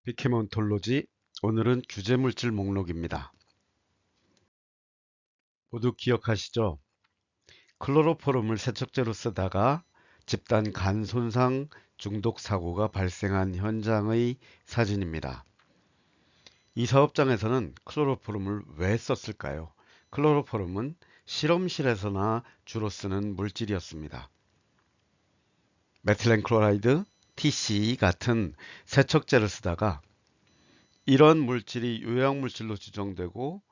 피케 온톨로지. 오늘은 규제물질 목록입니다. 모두 기억하시죠? 클로로포름을 세척제로 쓰다가 집단 간 손상 중독 사고가 발생한 현장의 사진입니다. 이 사업장에서는 클로로포름을 왜 썼을까요? 클로로포름은 실험실에서나 주로 쓰는 물질이었습니다. 메틸렌 클로라이드, TC 같은 세척제를 쓰다가 이런 물질이 요양물질로 지정되고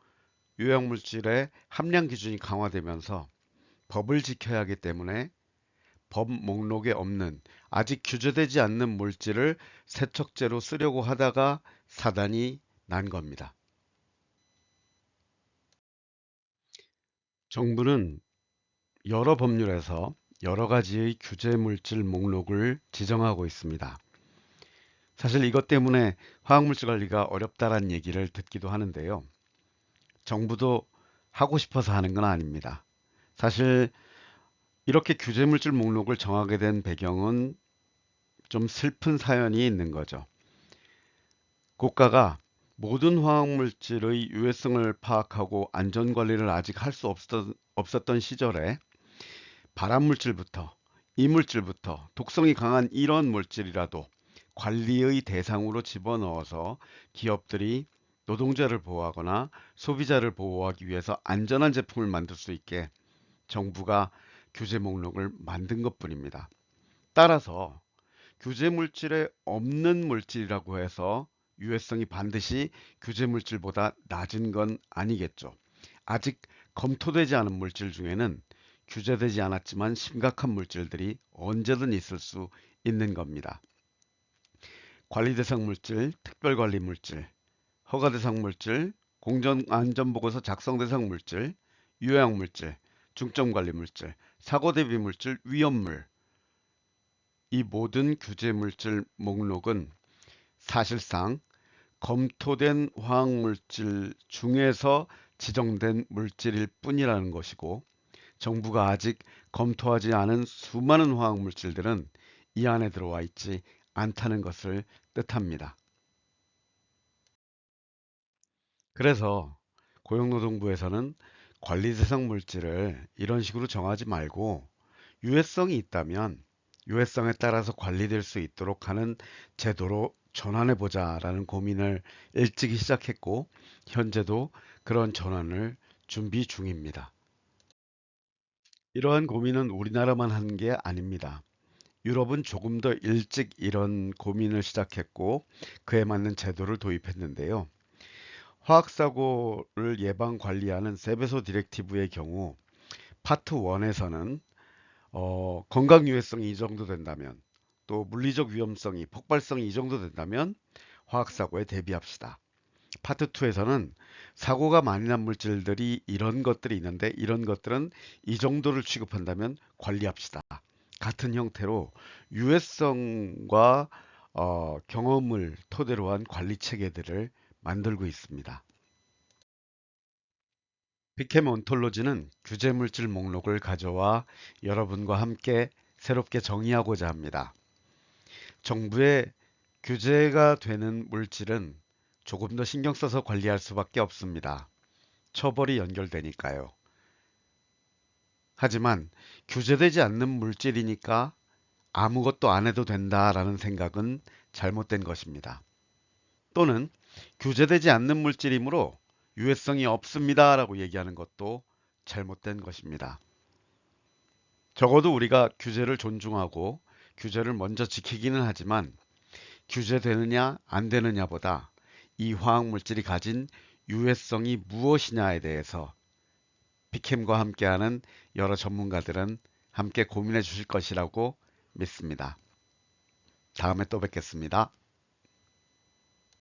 요양물질의 함량 기준이 강화되면서 법을 지켜야 하기 때문에 법 목록에 없는 아직 규제되지 않는 물질을 세척제로 쓰려고 하다가 사단이 난 겁니다. 정부는 여러 법률에서 여러 가지의 규제 물질 목록을 지정하고 있습니다. 사실 이것 때문에 화학물질 관리가 어렵다는 얘기를 듣기도 하는데요. 정부도 하고 싶어서 하는 건 아닙니다. 사실 이렇게 규제물질 목록을 정하게 된 배경은 좀 슬픈 사연이 있는 거죠. 국가가 모든 화학물질의 유해성을 파악하고 안전관리를 아직 할 수 없었던 시절에 발암물질부터 이물질부터 독성이 강한 이런 물질이라도 관리의 대상으로 집어넣어서 기업들이 노동자를 보호하거나 소비자를 보호하기 위해서 안전한 제품을 만들 수 있게 정부가 규제 목록을 만든 것뿐입니다. 따라서 규제 물질에 없는 물질이라고 해서 유해성이 반드시 규제 물질보다 낮은 건 아니겠죠. 아직 검토되지 않은 물질 중에는 규제되지 않았지만 심각한 물질들이 언제든 있을 수 있는 겁니다. 관리대상 물질, 특별관리 물질, 허가대상 물질, 공정안전보고서 작성대상 물질, 요양물질, 중점관리 물질, 사고대비 물질, 위험물, 이 모든 규제 물질 목록은 사실상 검토된 화학물질 중에서 지정된 물질일 뿐이라는 것이고, 정부가 아직 검토하지 않은 수많은 화학물질들은 이 안에 들어와 있지 않다는 것을 뜻합니다. 그래서 고용노동부에서는 관리 대상 물질을 이런 식으로 정하지 말고 유해성이 있다면 유해성에 따라서 관리될 수 있도록 하는 제도로 전환해 보자라는 고민을 일찍이 시작했고 현재도 그런 전환을 준비 중입니다. 이러한 고민은 우리나라만 하는 게 아닙니다. 유럽은 조금 더 일찍 이런 고민을 시작했고 그에 맞는 제도를 도입했는데요. 화학사고를 예방 관리하는 세베소 디렉티브의 경우 파트 1에서는 건강 유해성이 이 정도 된다면 또 물리적 위험성이 폭발성이 이 정도 된다면 화학사고에 대비합시다. 파트 2에서는 사고가 많이 난 물질들이 이런 것들이 있는데 이런 것들은 이 정도를 취급한다면 관리합시다. 같은 형태로 유해성과 경험을 토대로 한 관리 체계들을 만들고 있습니다. 피켐 온톨로지는 규제물질 목록을 가져와 여러분과 함께 새롭게 정의하고자 합니다. 정부의 규제가 되는 물질은 조금 더 신경 써서 관리할 수밖에 없습니다. 처벌이 연결되니까요. 하지만 규제되지 않는 물질이니까 아무것도 안 해도 된다라는 생각은 잘못된 것입니다. 또는 규제되지 않는 물질이므로 유해성이 없습니다라고 얘기하는 것도 잘못된 것입니다. 적어도 우리가 규제를 존중하고 규제를 먼저 지키기는 하지만 규제되느냐 안 되느냐보다 이 화학물질이 가진 유해성이 무엇이냐에 대해서 피켐과 함께하는 여러 전문가들은 함께 고민해 주실 것이라고 믿습니다. 다음에 또 뵙겠습니다.